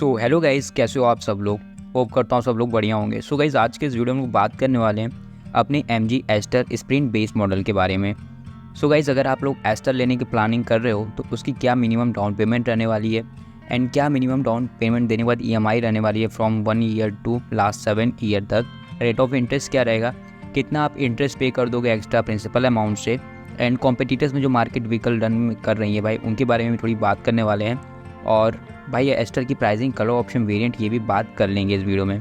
So hello guys, कैसे हो आप सब लोग। होप करता हूँ सब लोग बढ़िया होंगे। सो गाइज़, आज के इस वीडियो में हम बात करने वाले हैं अपने MG Astor Sprint base model के बारे में। सो गाइज़, अगर आप लोग एस्टर लेने की प्लानिंग कर रहे हो तो उसकी क्या मिनिमम डाउन पेमेंट रहने वाली है एंड क्या मिनिमम डाउन पेमेंट देने के बाद EMI रहने वाली है from 1 year to last 7 year तक। रेट ऑफ इंटरेस्ट क्या रहेगा, कितना आप इंटरेस्ट पे कर दोगे एक्स्ट्रा प्रिंसिपल अमाउंट से, एंड कॉम्पिटिटर्स में जो मार्केट व्हीकल रन कर रही है भाई उनके बारे में भी थोड़ी बात करने वाले हैं। और भाई ये एस्टर की प्राइसिंग, कलर ऑप्शन, वेरिएंट, ये भी बात कर लेंगे इस वीडियो में।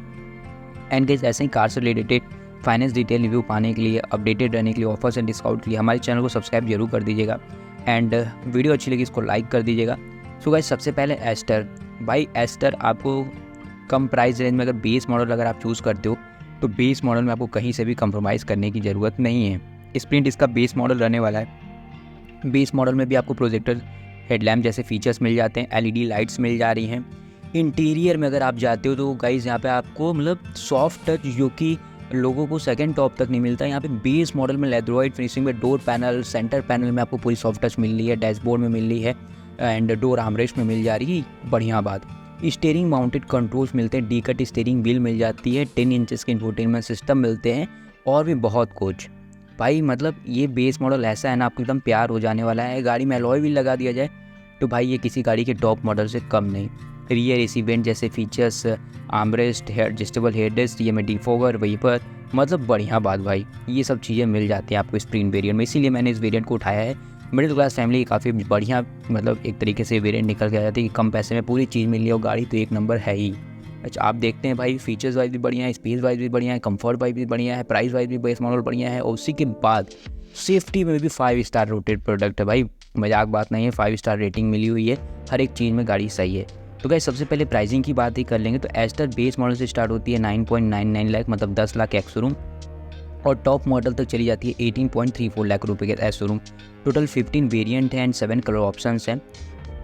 एंड गाइस, ऐसे ही कार से रिलेटेड फाइनेंस डिटेल रिव्यू पाने के लिए, अपडेटेड रहने के लिए, ऑफर्स एंड डिस्काउंट के लिए हमारे चैनल को सब्सक्राइब जरूर कर दीजिएगा एंड वीडियो अच्छी लगी इसको लाइक कर दीजिएगा। सो गाइस, सबसे पहले एस्टर। भाई एस्टर आपको कम प्राइस रेंज में अगर बेस मॉडल अगर आप चूज़ करते हो तो बेस मॉडल में आपको कहीं से भी कंप्रोमाइज़ करने की ज़रूरत नहीं है। स्प्रिंट इसका बेस मॉडल रहने वाला है। बेस मॉडल में भी आपको प्रोजेक्टर हेडलैम्प जैसे फीचर्स मिल जाते हैं, LED लाइट्स मिल जा रही हैं। इंटीरियर में अगर आप जाते हो तो गाइज़ यहाँ पे आपको मतलब सॉफ्ट टच जो कि लोगों को सेकंड टॉप तक नहीं मिलता, यहाँ पे बेस मॉडल में लेदरॉइड फिनिशिंग में डोर पैनल, सेंटर पैनल में आपको पूरी सॉफ्ट टच मिल रही है, डैशबोर्ड में मिल रही है एंड डोर आर्मरेस्ट में मिल जा रही है। बढ़िया बात। स्टीयरिंग माउंटेड कंट्रोल्स मिलते हैं, डी-कट स्टीयरिंग व्हील मिल जाती है, 10 इंचेस के इंफोटेनमेंट सिस्टम मिलते हैं और भी बहुत कुछ। भाई मतलब ये बेस मॉडल ऐसा है ना, आपको एकदम प्यार हो जाने वाला है। गाड़ी में अलॉय व्हील लगा दिया जाए तो भाई ये किसी गाड़ी के टॉप मॉडल से कम नहीं। रियर एसी वेंट जैसे फीचर्स, आर्मरेस्ट, एडजस्टेबल हेडरेस्ट, ये में डिफोगर, वाइपर, मतलब बढ़िया बात भाई। ये सब चीज़ें मिल जाती हैं आपको स्प्रिंट वेरिएंट में, इसीलिए मैंने इस वेरिएंट को उठाया है। मिडिल क्लास फैमिली काफ़ी बढ़िया मतलब एक तरीके से वेरिएंट निकल के आ जाती है कि कम पैसे में पूरी चीज़ मिल रही है और गाड़ी तो एक नंबर है ही। अच्छा, आप देखते हैं भाई, फीचर्स वाइज भी बढ़िया है, स्पेस वाइज भी बढ़िया है, कंफर्ट वाइज भी बढ़िया है, प्राइस वाइज भी बेस मॉडल बढ़िया है, और उसी के बाद सेफ्टी में भी 5 स्टार रेटेड प्रोडक्ट है भाई। मजाक बात नहीं है, 5 स्टार रेटिंग मिली हुई है, हर एक चीज़ में गाड़ी सही है। तो गाइस, सबसे पहले प्राइसिंग की बात ही कर लेंगे तो एस्टर बेस मॉडल से स्टार्ट होती है 9.99 लाख, मतलब 10 लाख एक्स शोरूम, और टॉप मॉडल तक चली जाती है 18.34 लाख रुपए के एस शोरूम। टोटल 15 वेरिएंट हैं एंड 7 कलर ऑप्शंस हैं।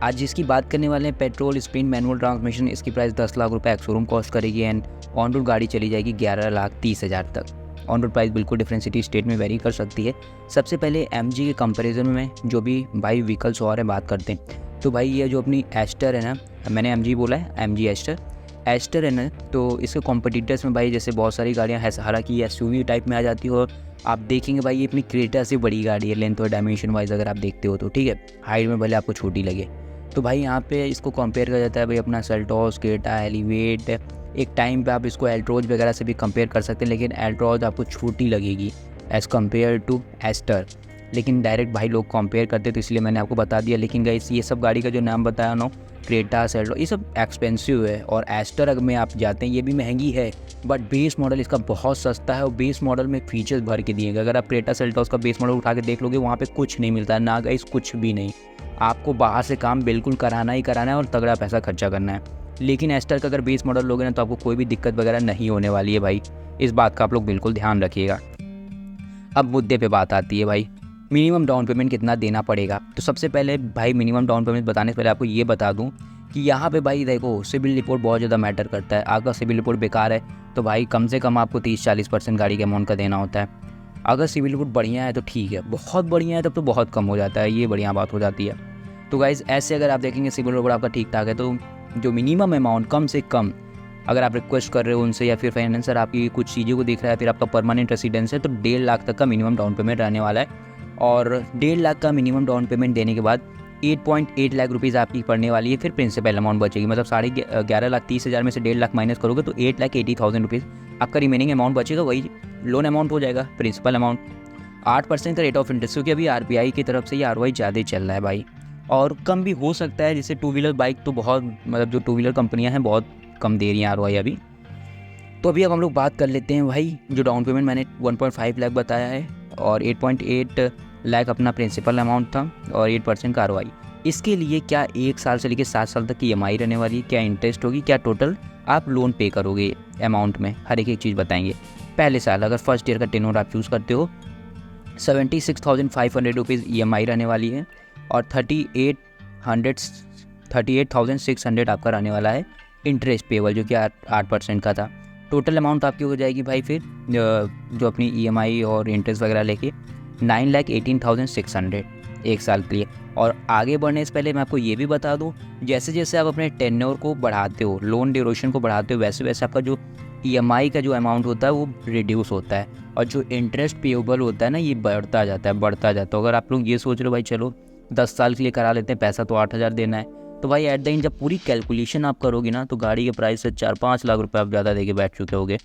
आज जिसकी बात करने वाले हैं पेट्रोल स्प्रिंट मैनुअल ट्रांसमिशन, इसकी प्राइस 10 लाख रुपए एक्स शोरूम कॉस्ट करेगी एंड ऑन रोड गाड़ी चली जाएगी 11,30,000 तक। ऑन रोड प्राइस बिल्कुल डिफरेंट सिटी स्टेट में वेरी कर सकती है। सबसे पहले MG के कंपैरिजन में जो भी भाई व्हीकल्स और हैं बात करते हैं तो भाई ये जो अपनी एस्टर है ना, मैंने MG बोला है, MG एस्टर है ना, तो इसके कॉम्पिटिटर्स में भाई जैसे बहुत सारी गाड़ियाँ हैं, हालांकि SUV टाइप में आ जाती है और आप देखेंगे भाई ये अपनी क्रेटा से बड़ी गाड़ी है लेंथ और डायमेंशन वाइज अगर आप देखते हो तो, ठीक है, हाइट में भले आपको छोटी लगे। तो भाई यहाँ पे इसको कंपेयर किया जाता है भाई अपना सेल्टॉस, क्रेटा, एलिवेट। एक टाइम पे आप इसको एल्ट्रोज वगैरह से भी कंपेयर कर सकते हैं, लेकिन एल्ट्रोज आपको छोटी लगेगी एज़ कम्पेयर टू एस्टर। लेकिन डायरेक्ट भाई लोग कंपेयर करते तो इसलिए मैंने आपको बता दिया। लेकिन गाइस, ये सब गाड़ी का जो नाम बताया ना, क्रेटा, सेल्टो, ये सब एक्सपेंसिव है, और एस्टर अगर में आप जाते हैं ये भी महंगी है, बट बेस मॉडल इसका बहुत सस्ता है और बेस मॉडल में फीचर्स भर के दिए गए। अगर आप क्रेटा, सेल्टोस का बेस मॉडल उठा के देख लोगे वहाँ पे कुछ नहीं मिलता है ना गाइस, कुछ भी नहीं। आपको बाहर से काम बिल्कुल कराना ही कराना है और तगड़ा पैसा खर्चा करना है। लेकिन एस्टर का अगर बेस मॉडल लोगे ना तो आपको कोई भी दिक्कत वगैरह नहीं होने वाली है भाई, इस बात का आप लोग बिल्कुल ध्यान रखिएगा। अब मुद्दे पे बात आती है भाई, मिनिमम डाउन पेमेंट कितना देना पड़ेगा। तो सबसे पहले भाई मिनिमम डाउन पेमेंट बताने से पहले आपको ये बता दूं कि यहाँ पे भाई देखो, सिविल रिपोर्ट बहुत ज़्यादा मैटर करता है। आपका सिविल रिपोर्ट बेकार है तो भाई कम से कम आपको 30-40% गाड़ी के अमाउंट का देना होता है। अगर सिविल रिपोर्ट बढ़िया है तो ठीक है, बहुत बढ़िया है तब तो बहुत कम हो जाता है, ये बढ़िया बात हो जाती है। तो गाइज़, ऐसे अगर आप देखेंगे सिविल रिपोर्ट आपका ठीक ठाक है तो जो मिनिमम अमाउंट कम से कम अगर आप रिक्वेस्ट कर रहे हो उनसे, या फिर फाइनेंसर आपकी कुछ चीज़ों को देख रहा है, फिर आपका परमानेंट रेसिडेंस है, तो 1.5 लाख तक का मिनिमम डाउन पेमेंट रहने वाला है। और 1.5 लाख का मिनिमम डाउन पेमेंट देने के बाद 8.8 लाख रुपीज़ आपकी पड़ने वाली है, फिर प्रिंसिपल अमाउंट बचेगी। मतलब 11,30,000 में से 1.5 लाख माइनस करोगे तो 8,80,000 रुपीज़ आपका रिमेनिंग अमाउंट बचेगा, वही लोन अमाउंट हो जाएगा, प्रिंसिपल अमाउंट। 8% का रेट ऑफ इंटरेस्ट, क्योंकि अभी RBI की तरफ से ये ROI ज़्यादा चल रहा है भाई, और कम भी हो सकता है। जैसे 2 व्हीलर बाइक तो बहुत, मतलब जो 2 व्हीलर कंपनियां हैं बहुत कम दे रही हैं ROI अभी। तो अभी अब हम लोग बात कर लेते हैं भाई, जो डाउन पेमेंट मैंने 1.5 लाख बताया है और 8.8 लाख अपना प्रिंसिपल अमाउंट था और 8% का ROI। इसके लिए क्या 1 साल से लेकर 7 साल तक की EMI रहने वाली है, क्या इंटरेस्ट होगी, क्या टोटल आप लोन पे करोगे अमाउंट में, हर एक चीज़ बताएंगे। पहले साल अगर फर्स्ट ईयर का टेन्योर आप चूज़ करते हो 76,500 रुपीज़ EMI रहने वाली है और 38,600 आपका रहने वाला है इंटरेस्ट पेबल, जो कि 8% का था। टोटल अमाउंट आपकी हो जाएगी भाई फिर जो अपनी EMI और इंटरेस्ट वगैरह लेके 9,18,600। 1 साल के लिए। और आगे बढ़ने से पहले मैं आपको ये भी बता दूं, जैसे जैसे आप अपने टेन्योर को बढ़ाते हो, लोन ड्यूरेशन को बढ़ाते हो, वैसे वैसे आपका जो ईएमआई का जो अमाउंट होता है वो रिड्यूस होता है और जो इंटरेस्ट पेएबल होता है ना ये बढ़ता जाता है। अगर आप लोग ये सोच रहे हो भाई चलो 10 साल के लिए करा लेते हैं, पैसा तो 8,000 देना है, तो भाई एट द एंड जब पूरी कैलकुलेशन आप करोगे ना तो गाड़ी के प्राइस से 4-5 लाख रुपए आप ज़्यादा देके बैठ चुके होगे।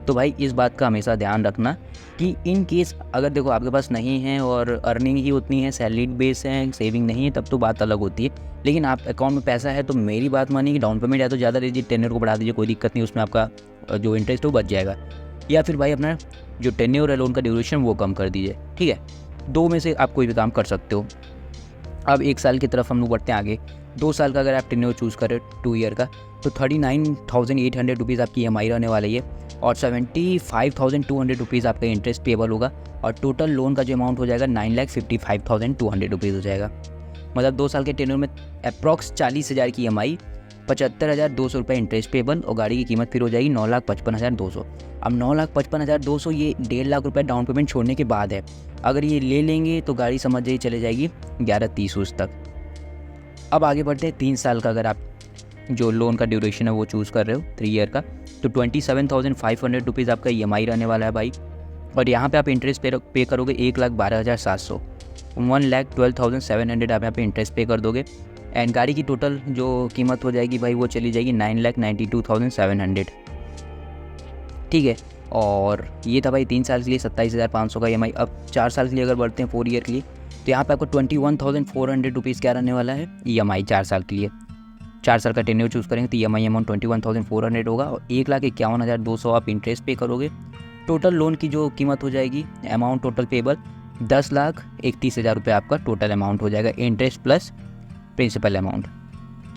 तो भाई इस बात का हमेशा ध्यान रखना कि इन केस अगर देखो आपके पास नहीं है और अर्निंग ही उतनी है, सैलरीड बेस है, सेविंग नहीं है, तब तो बात अलग होती है। लेकिन आप अकाउंट में पैसा है तो मेरी बात मानिए कि डाउन पेमेंट या तो ज़्यादा दीजिए, टेन्योर को बढ़ा दीजिए, कोई दिक्कत नहीं, उसमें आपका जो इंटरेस्ट है वो बच जाएगा। या फिर भाई अपना जो टेन्योर है लोन का ड्यूरेशन वो कम कर दीजिए, ठीक है। 2 में से आप कोई भी काम कर सकते हो। अब 1 साल की तरफ हम लोग बढ़ते हैं आगे। 2 साल का अगर आप टेन्योर चूज़ करें 2 ईयर का, तो 39,800 रुपीज़ आपकी EMI रहने वाली है और 75,200 रुपीज़ आपका इंटरेस्ट पेबल होगा और टोटल लोन का जो अमाउंट हो जाएगा 9,55,200 रुपीज़ हो जाएगा। मतलब 2 साल के टेन्योर में अप्रॉक्स 40,000 की EMI, 75,200 रुपये इंटरेस्ट पेबल और गाड़ी की कीमत फिर हो जाएगी 9,55,200। अब 9,55,200 ये 1.5 लाख रुपये डाउन पेमेंट छोड़ने के बाद है। अगर ये ले लेंगे तो गाड़ी समझ जाइए चले जाएगी 11,30 उस तक। अब आगे बढ़ते हैं 3 साल का, अगर आप जो लोन का ड्यूरेशन है वो चूज़ कर रहे हो 3 ईयर का, तो 27,500 रुपीज़ आपका EMI रहने वाला है भाई। और यहाँ पे आप इंटरेस्ट पे करोगे 1,12,700, 1,12,700 आप यहाँ पे इंटरेस्ट पे कर दोगे। एंड गाड़ी की टोटल जो कीमत हो जाएगी भाई वो चली जाएगी 9,92,700, ठीक है। और ये था भाई 3 साल के लिए 27,500 का EMI। अब 4 साल के लिए अगर बढ़ते हैं 4 ईयर के लिए, तो यहाँ पे आपको 21,400 रुपीज़ क्या रहने वाला है EMI 4 साल के लिए। 4 साल का टेन्योर चूज़ करेंगे तो EMI अमाउंट 21,400 होगा और 1,51,200 आप इंटरेस्ट पे करोगे। टोटल लोन की जो कीमत हो जाएगी अमाउंट टोटल पेबल 10,31,000 रुपये आपका टोटल अमाउंट हो जाएगा, इंटरेस्ट प्लस प्रिंसिपल अमाउंट।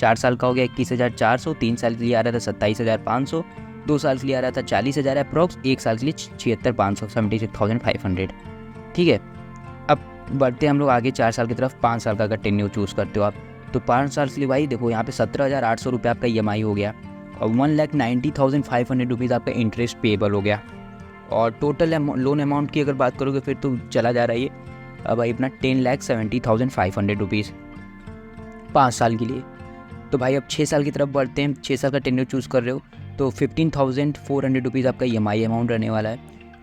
4 साल का हो गया 21,400, 3 साल के लिए आ रहा था 27,500, 2 साल के लिए आ रहा था 40,000 अप्रॉक्स, 1 साल के लिए 76,500, 76,500, ठीक है। अब बढ़ते हैं हम लोग आगे 4 साल की तरफ। 5 साल का अगर टेन्योर चूज़ करते हो आप, तो 5 साल के लिए भाई देखो यहाँ पे 17,800 रुपये आपका EMI हो गया और 1,90,500 रुपीज़ आपका इंटरेस्ट पेएबल हो गया। और टोटल लोन अमाउंट की अगर बात करोगे फिर तो चला जा रहा है ये अब भाई अपना 10,70,500 रुपीज़ 5 साल के लिए। तो भाई अब 6 साल की तरफ बढ़ते हैं। 6 साल का टेन्योर चूज़ कर रहे हो तो 15,400 रुपीज़ आपका EMI अमाउंट रहने वाला है।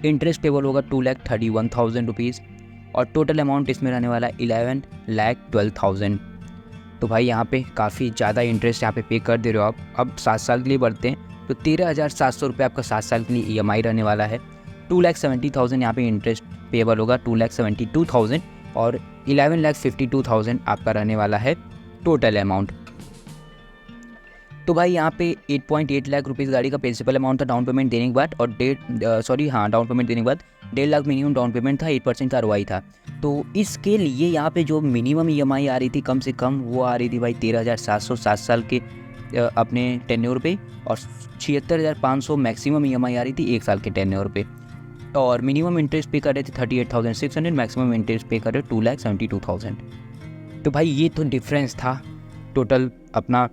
इंटरेस्ट पेबल होगा 2,31,000 रुपीज़ और टोटल अमाउंट इसमें रहने वाला है 11,12,000। तो भाई यहाँ पे काफ़ी ज़्यादा इंटरेस्ट यहाँ पे कर दे रहे हो आप। अब 7 साल के लिए बढ़ते हैं तो 13,700 रुपये आपका 7 साल के लिए EMI रहने वाला है। 2,70,000 यहाँ पे इंटरेस्ट पेबल होगा, 2,72,000 और 11,52,000 आपका रहने वाला है टोटल अमाउंट। तो भाई यहाँ पे 8.8 लाख रुपीज़ गाड़ी का प्रिंसिपल अमाउंट था डाउन पेमेंट देने के बाद और डाउन पेमेंट देने के बाद 1.5 लाख मिनिमम डाउन पेमेंट था, 8% का ROI था। तो इसके लिए यहाँ पे जो मिनिमम EMI आ रही थी कम से कम वो आ रही थी भाई 13,700 7 साल के अपने टेन्योर पे और 76,500 मैक्सिमम EMI आ रही थी 1 साल के टेन्योर पे। और मिनिमम इंटरेस्ट पे कर रहे थे 38,600, मैक्सिमम इंटरेस्ट पे कर रहे 2,72,000। तो भाई ये तो डिफरेंस था टोटल अपना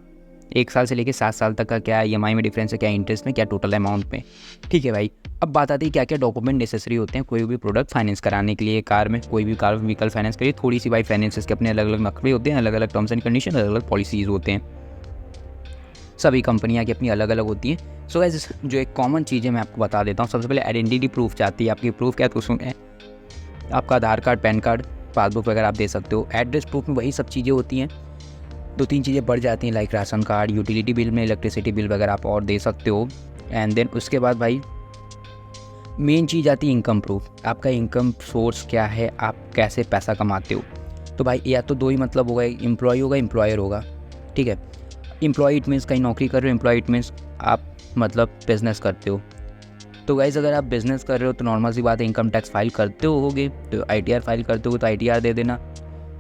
1 साल से लेके 7 साल तक का, क्या EMI में डिफरेंस है, क्या इंटरेस्ट में, क्या टोटल अमाउंट में, ठीक है भाई। अब बात आती है क्या क्या डॉक्यूमेंट नेसेसरी होते हैं कोई भी प्रोडक्ट फाइनेंस कराने के लिए। कार में कोई भी कार व्हीकल फाइनेंस करिए, थोड़ी सी भाई फाइनेंसेस के अपने अलग अलग नखरे होते हैं, अलग अलग टर्म्स एंड कंडीशन, अलग अलग पॉलिसीज़ होते हैं, सभी कंपनियाँ की अपनी अलग अलग होती हैं। सो गाइस जो एक कॉमन चीज़ है मैं आपको बता देता हूँ। सबसे पहले आइडेंटिटी प्रूफ चाहती है आपकी। प्रूफ क्या है तो उसमें आपका आधार कार्ड, पैन कार्ड, पासबुक वगैरह आप दे सकते हो। एड्रेस प्रूफ में वही सब चीज़ें होती हैं, 2-3 चीज़ें बढ़ जाती हैं like ration card, utility bill में इलेक्ट्रिसिटी बिल वगैरह आप और दे सकते हो। एंड देन उसके बाद भाई मेन चीज़ आती है इनकम प्रूफ। आपका इनकम सोर्स क्या है, आप कैसे पैसा कमाते हो। तो भाई या तो 2 ही मतलब होगा, एम्प्लॉय होगा, एम्प्लॉयर होगा, ठीक है। एम्प्लॉय इट मीन्स कहीं नौकरी कर रहे हो, एम्प्लॉय इट मीन्स आप मतलब बिज़नेस करते हो। तो गाइज़ अगर आप बिज़नेस कर रहे हो तो नॉर्मल सी बात है इनकम टैक्स फाइल करते होगे, तो ITR फाइल करते हो तो ITR दे देना।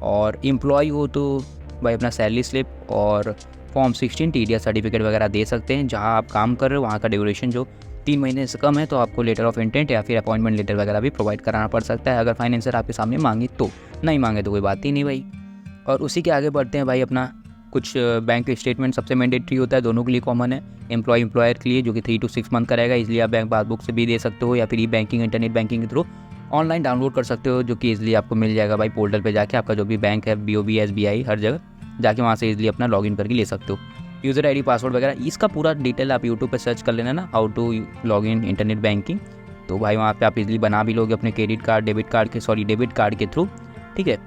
और एम्प्लॉय हो तो भाई अपना सैलरी स्लिप और फॉर्म 16 TDS सर्टिफिकेट वगैरह दे सकते हैं। जहाँ आप काम कर रहे हो वहाँ का ड्यूरेशन जो 3 महीने से कम है तो आपको लेटर ऑफ इंटेंट या फिर अपॉइंटमेंट लेटर वगैरह भी प्रोवाइड कराना पड़ सकता है, अगर फाइनेंसर आपके सामने मांगे तो। नहीं मांगे तो कोई बात ही नहीं भाई। और उसी के आगे बढ़ते हैं भाई अपना कुछ बैंक स्टेटमेंट सबसे मैंडेटरी होता है, दोनों के लिए कॉमन है। एम्प्लॉयर के लिए जो कि 3 to 6 मंथ का रहेगा, इसलिए आप बैंक पासबुक से भी दे सकते हो या फिर ई बैंकिंग, इंटरनेट बैंकिंग के थ्रू ऑनलाइन डाउनलोड कर सकते हो, जो कि ईजिली आपको मिल जाएगा भाई पोर्टल पे जाके। आपका जो भी बैंक है, BOB SBI हर जगह जाके वहाँ से ईजिली अपना लॉगिन करके ले सकते हो। यूज़र ID पासवर्ड वगैरह इसका पूरा डिटेल आप यूट्यूब पे सर्च कर लेना ना, how to log in internet banking. तो भाई वहाँ पे आप इजीली बना भी लोगे अपने डेबिट कार्ड के थ्रू, ठीक है।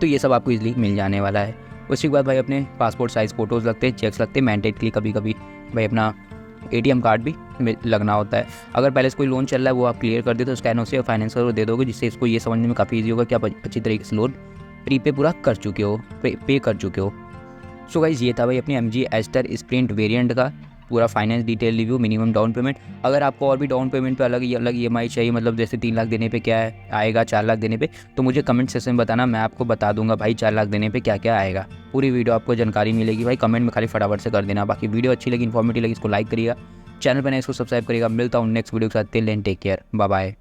तो ये सब आपको इजीली मिल जाने वाला है। उसके बाद भाई अपने पासपोर्ट साइज़ फ़ोटोज़ लगते हैं, चेक्स लगते हैं मैंडेटली। कभी कभी भाई अपना ATM कार्ड भी लगना होता है। अगर पहले से कोई लोन चल रहा है वो आप क्लियर कर दे तो स्कैन से फाइनेंसर को दे दोगे, जिससे इसको ये समझने में काफ़ी ईजी होगा कि आप अच्छी तरीके से लोन प्रीपे पूरा कर चुके हो, पे कर चुके हो। सो गाइज़ ये था भाई अपनी MG एस्टर स्प्रिंट वेरिएंट का पूरा finance detail review, minimum down payment. अगर आपको और भी डाउन पेमेंट पे अलग EMI चाहिए, मतलब जैसे 3 लाख देने पे क्या आएगा, 4 लाख देने पे, तो मुझे कमेंट सेक्शन में बताना, मैं आपको बता दूंगा भाई 4 लाख देने पे क्या क्या आएगा। पूरी वीडियो आपको जानकारी मिलेगी भाई, कमेंट में खाली फटाफट से कर देना। बाकी वीडियो अच्छी लगी, इन्फॉर्मेटिव लगी, इसको लाइक करिएगा, चैनल पर नए इसको सब्सक्राइब करिएगा। मिलता हूँ नेक्स्ट वीडियो के साथ, till then take care, bye bye.